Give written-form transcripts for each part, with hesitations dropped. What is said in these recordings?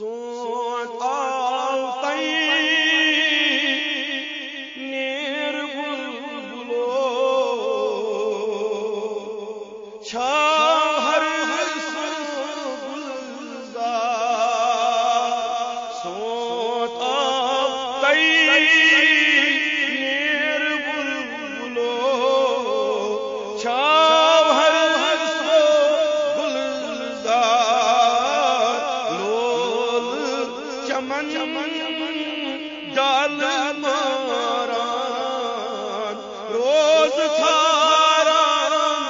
सोत आव तई नेर बुलबुलो छाव हर गुलजार सोत आव तई नेर बुलबुलो छाव हर चमन डाल मारान रोज थारा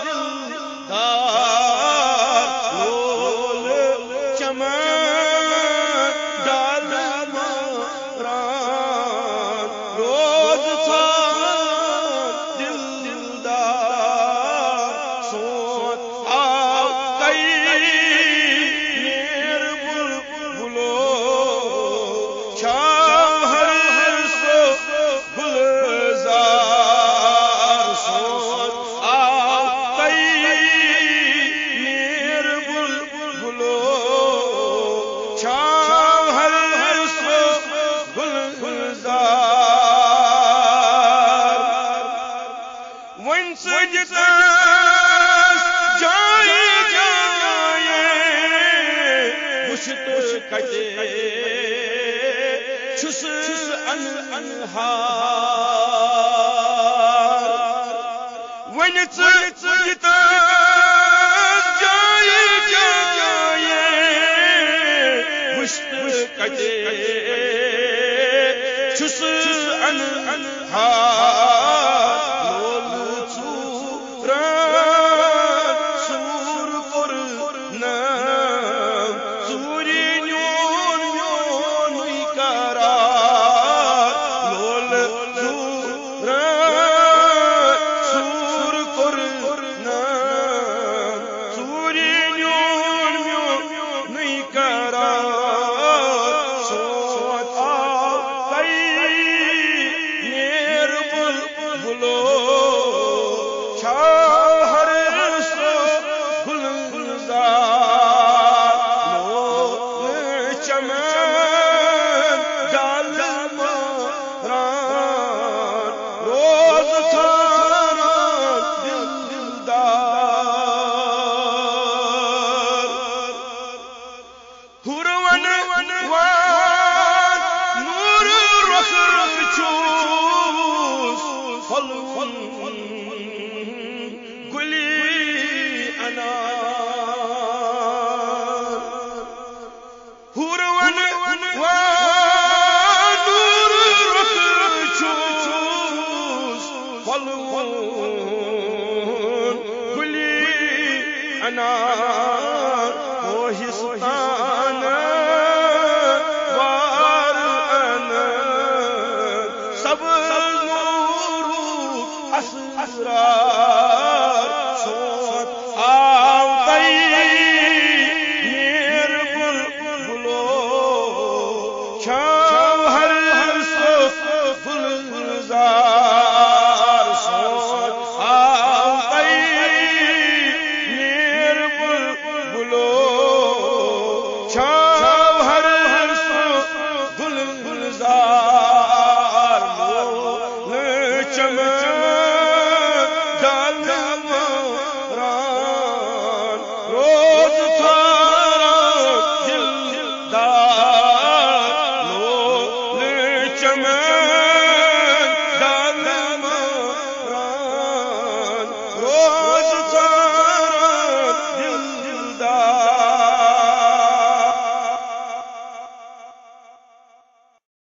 दिलदार लोल चमन डाल मारान रोज थारा दिलदार सोत आव तई नेर बुलबुलो छाव हर गुलजार सोत आव तई नेर बुलबुलो छाव हर गुलजार वन सजता जाए जाए मुश्त कटे छुस अनहार वन सजता जाए जाए मुश्त कटे छुस अनहार गुली अना